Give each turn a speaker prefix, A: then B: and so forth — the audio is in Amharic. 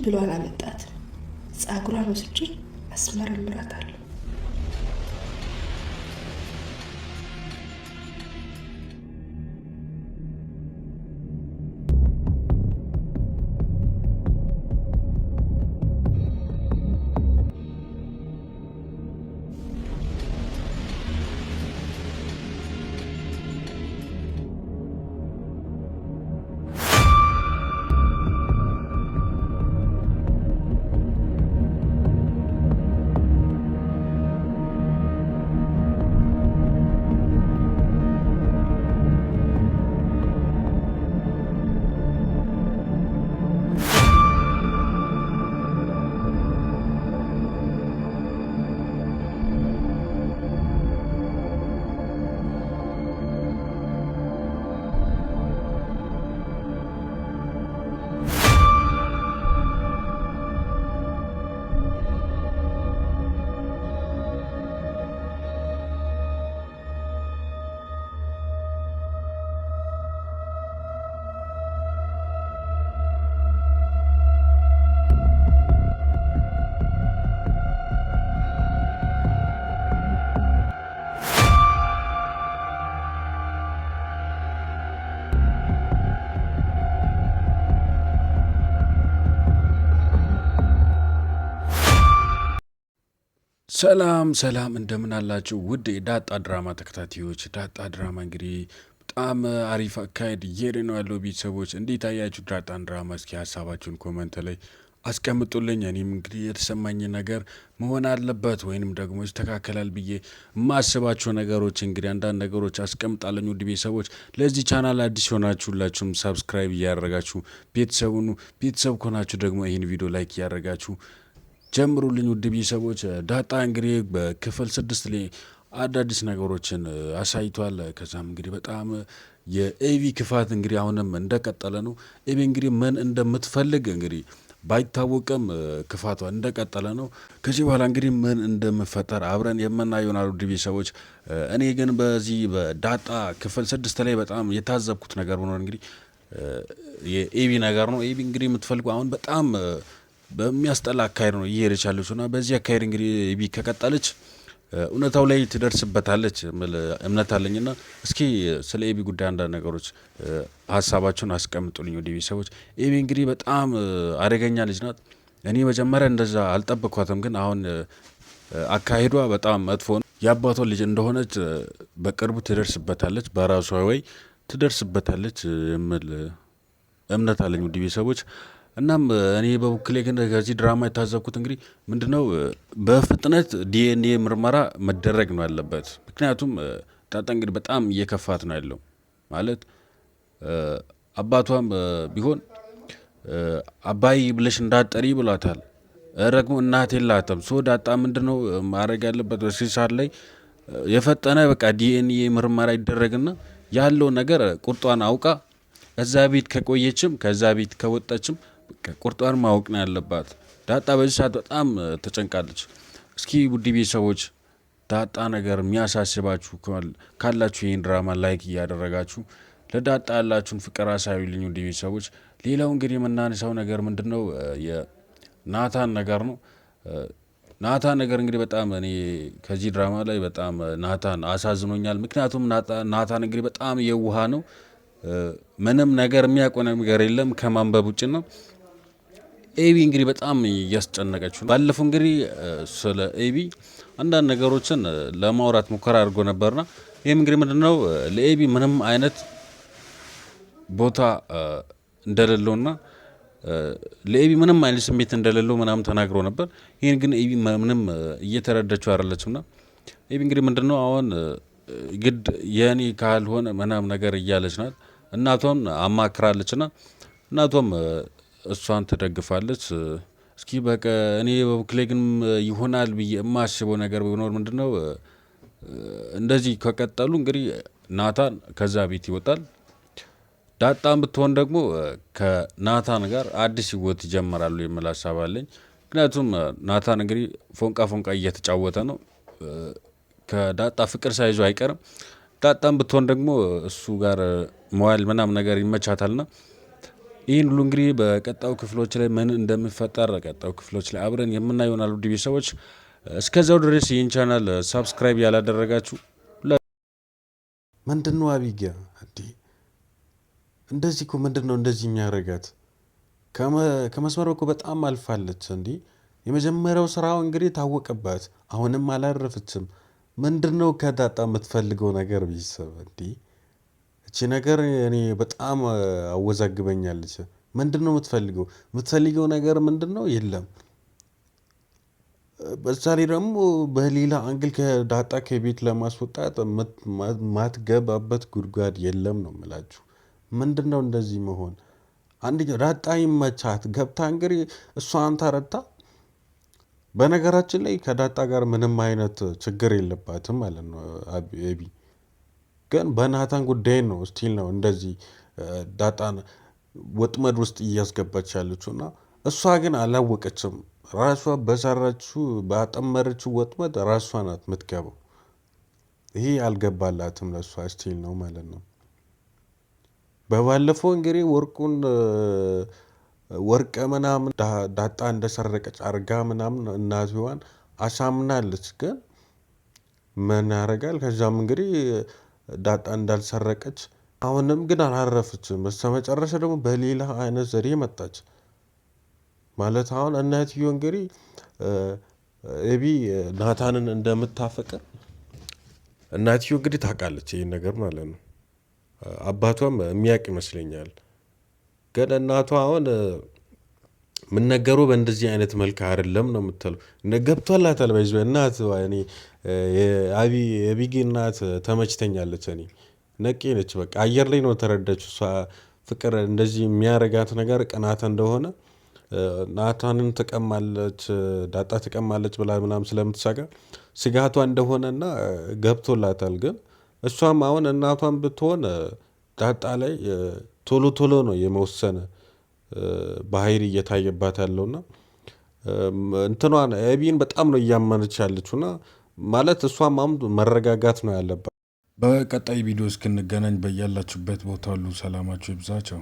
A: ብሎ አላመጣትም። ጸጉሯን ወስጄ አስመረምራታለሁ።
B: ሰላም እንደምን አላችሁ ውድ የዳጣ ድራማ ተከታታዮች። ዳጣ ድራማ እንግዲህ በጣም አሪፍ አካሄድ እየሄደ ነው ያለው። ቤተሰቦች እንዴት አያችሁ ዳጣን ድራማ? እስኪ ሀሳባችሁን ኮመንት ላይ አስቀምጡልኝ። እኔም እንግዲህ የተሰማኝ ነገር መሆን አለበት ወይንም ደግሞ ይስተካከላል ብዬ የማስባቸው ነገሮች እንግዲህ አንዳንድ ነገሮች አስቀምጣለኝ። ውድ ቤተሰቦች ለዚህ ቻናል አዲስ ሆናችሁ ሁላችሁም ሰብስክራይብ እያደረጋችሁ ቤተሰብ ከሆናችሁ ደግሞ ይህን ቪዲዮ ላይክ እያደረጋችሁ ጀምሩልኝ። ውድ ቤተሰቦች ዳጣ እንግዲህ በክፍል 6 ላይ አዳዲስ ነገሮችን አሳይቷል። ከዛም እንግዲህ በጣም የኤቪ ክፋት እንግዲህ አሁንም እንደቀጠለ ነው። ኤቪ እንግዲህ ምን እንደምትፈልግ እንግዲህ ባይታወቅም ክፋቷ እንደቀጠለ ነው። ከዚህ በኋላ እንግዲህ ምን እንደምፈጠር አብረን የምናየው ይሆናል። ውድ ቤተሰቦች እኔ ግን በዚህ በዳጣ ክፍል 6 ላይ በጣም የታዘብኩት ነገር ሆኖ እንግዲህ የኤቪ ነገር ነው። ኤቪ እንግዲህ የምትፈልገው አሁን በጣም በሚያስጠላ አካሄድ ነው እየሄደች ያለች እና በዚህ አካሄድ እንግዲህ ኤቢ ከቀጠለች እውነታው ላይ ትደርስበታለች እምነት አለኝና እስኪ ስለ ኤቢ ጉዳይ አንዳንድ ነገሮች ሀሳባችሁን አስቀምጡልኝ። ወደ ቤተሰቦች ኤቢ እንግዲህ በጣም አደገኛ ልጅ ናት። እኔ መጀመሪያ እንደዛ አልጠበቅኳትም፣ ግን አሁን አካሄዷ በጣም መጥፎ ነው። የአባቷ ልጅ እንደሆነች በቅርቡ ትደርስበታለች፣ በራሷ ወይ ትደርስበታለች የሚል እምነት አለኝ። ወደ ቤተሰቦች እናም እኔ በበኩሌ ግን ከዚህ ድራማ የታዘብኩት እንግዲህ ምንድነው በፍጥነት ዲኤንኤ ምርመራ መደረግ ነው ያለበት። ምክንያቱም ዳጣ እንግዲህ በጣም እየከፋት ነው ያለው። ማለት አባቷም ቢሆን አባይ ብለሽ እንዳጠሪ ብሏታል። ደግሞ እናት የላትም። ሶ ዳጣ ምንድነው ማድረግ ያለበት በሲሳር ላይ የፈጠነ በቃ ዲኤንኤ ምርመራ ይደረግና ያለው ነገር ቁርጧን አውቃ ከዛ ቤት ከቆየችም ከዛ ቤት ከወጣችም ቁርጧን ማወቅ ነው ያለባት። ዳጣ በዚህ ሰዓት በጣም ተጨንቃለች። እስኪ ውድ ቤተሰቦች ዳጣ ነገር የሚያሳስባችሁ ካላችሁ ይህን ድራማ ላይክ እያደረጋችሁ ለዳጣ ያላችሁን ፍቅር አሳዩልኝ። ውድ ቤተሰቦች ሌላው እንግዲህ የምናነሳው ነገር ምንድነው የናታን ነገር ነው። ናታን ነገር እንግዲህ በጣም እኔ ከዚህ ድራማ ላይ በጣም ናታን አሳዝኖኛል። ምክንያቱም ናታን እንግዲህ በጣም የውሃ ነው። ምንም ነገር የሚያውቀው ነገር የለም ከማንበብ ውጭ ነው። ኤቢ እንግዲህ በጣም እያስጨነቀችው ነው። ባለፈው እንግዲህ ስለ ኤቢ አንዳንድ ነገሮችን ለማውራት ሙከራ አድርጎ ነበርና ይህም እንግዲህ ምንድነው ለኤቢ ምንም አይነት ቦታ እንደሌለውና ለኤቢ ምንም አይነት ስሜት እንደሌለው ምናምን ተናግሮ ነበር። ይህን ግን ኤቢ ምንም እየተረዳችው አይደለችምና ኤቢ እንግዲህ ምንድነው አሁን ግድ የኔ ካልሆነ ምናምን ነገር እያለች ናት። እናቷን አማክራለችና እናቷም እሷን ትደግፋለች። እስኪ በቃ እኔ በበኩሌ ግን ይሆናል ብዬ የማስበው ነገር ቢኖር ምንድነው እንደዚህ ከቀጠሉ እንግዲህ ናታን ከዛ ቤት ይወጣል። ዳጣም ብትሆን ደግሞ ከናታን ጋር አዲስ ህይወት ይጀምራሉ የሚል ሀሳብ አለኝ። ምክንያቱም ናታን እንግዲህ ፎንቃ እየተጫወተ ነው። ከዳጣ ፍቅር ሳይዞ አይቀርም። ዳጣም ብትሆን ደግሞ እሱ ጋር መዋል ምናምን ነገር ይመቻታልና ይህን ሁሉ እንግዲህ በቀጣዩ ክፍሎች ላይ ምን እንደሚፈጠር ቀጣዩ ክፍሎች ላይ አብረን የምናየው ይሆናል። ውድ ቤተሰቦች እስከዛው ድረስ ይህን ቻናል ሳብስክራይብ ያላደረጋችሁ ምንድነው አቢጊያ እንዴ እንደዚህ እኮ ምንድነው እንደዚህ የሚያደርጋት? ከመስመር እኮ በጣም አልፋለች እንዴ። የመጀመሪያው ስራው እንግዲህ ታወቀባት፣ አሁንም አላረፈችም። ምንድነው ከዳጣ የምትፈልገው ነገር ቤተሰብ እንዴ? እቺ ነገር እኔ በጣም አወዛግበኛለች። ምንድነው የምትፈልገው ነገር ምንድነው? የለም። በዛ ላይ ደግሞ በሌላ አንግል ከዳጣ ከቤት ለማስወጣት ማትገባበት ጉድጓድ የለም ነው የምላችሁ። ምንድነው እንደዚህ መሆን? አንደኛው ዳጣ ይመቻት ገብታ እንግዲህ እሷን ተረታ። በነገራችን ላይ ከዳጣ ጋር ምንም አይነት ችግር የለባትም ማለት ነው ኤቢ። ግን በናታን ጉዳይ ነው ስቲል ነው እንደዚህ ዳጣን ወጥመድ ውስጥ እያስገባች ያለችው እና እሷ ግን አላወቀችም። ራሷ በሰራችው ባጠመረችው ወጥመድ ራሷ ናት የምትገባው። ይሄ አልገባላትም ለእሷ ስቲል ነው ማለት ነው። በባለፈው እንግዲህ ወርቅ ምናምን ዳጣ እንደሰረቀች አርጋ ምናምን እናትዋን አሳምናለች። ግን ምን ያደርጋል ከዛም እንግዲህ ዳጣ እንዳልሰረቀች አሁንም ግን አላረፈችም። በስተመጨረሻ ደግሞ በሌላ አይነት ዘዴ መጣች ማለት አሁን እናትዮ እንግዲህ ኤቢ ናታንን እንደምታፈቅር እናትዮ እንግዲህ ታውቃለች ይህን ነገር ማለት ነው። አባቷም የሚያውቅ ይመስለኛል። ግን እናቷ አሁን የምነገሩ በእንደዚህ አይነት መልክ አይደለም ነው የምትለው። ገብቷላታል ባይዞ እናት እኔ የቢጊ እናት ተመችተኛለች። እኔ ነቄ ነች በቃ አየር ላይ ነው ተረዳችው። እሷ ፍቅር እንደዚህ የሚያረጋት ነገር ቅናት እንደሆነ ናታንን ትቀማለች ዳጣ ትቀማለች ብላ ምናምን ስለምትሰጋ ስጋቷ እንደሆነና ገብቶላታል። ግን እሷም አሁን እናቷን ብትሆን ዳጣ ላይ ቶሎ ቶሎ ነው የመወሰነ ባህሪ እየታየባት ያለውና እንትኗን ኤቢን በጣም ነው እያመነች ያለችውና ማለት እሷም አሁን መረጋጋት ነው ያለባት። በቀጣይ ቪዲዮ እስክንገናኝ በያላችሁበት ቦታ ሁሉ ሰላማችሁ ይብዛቸው።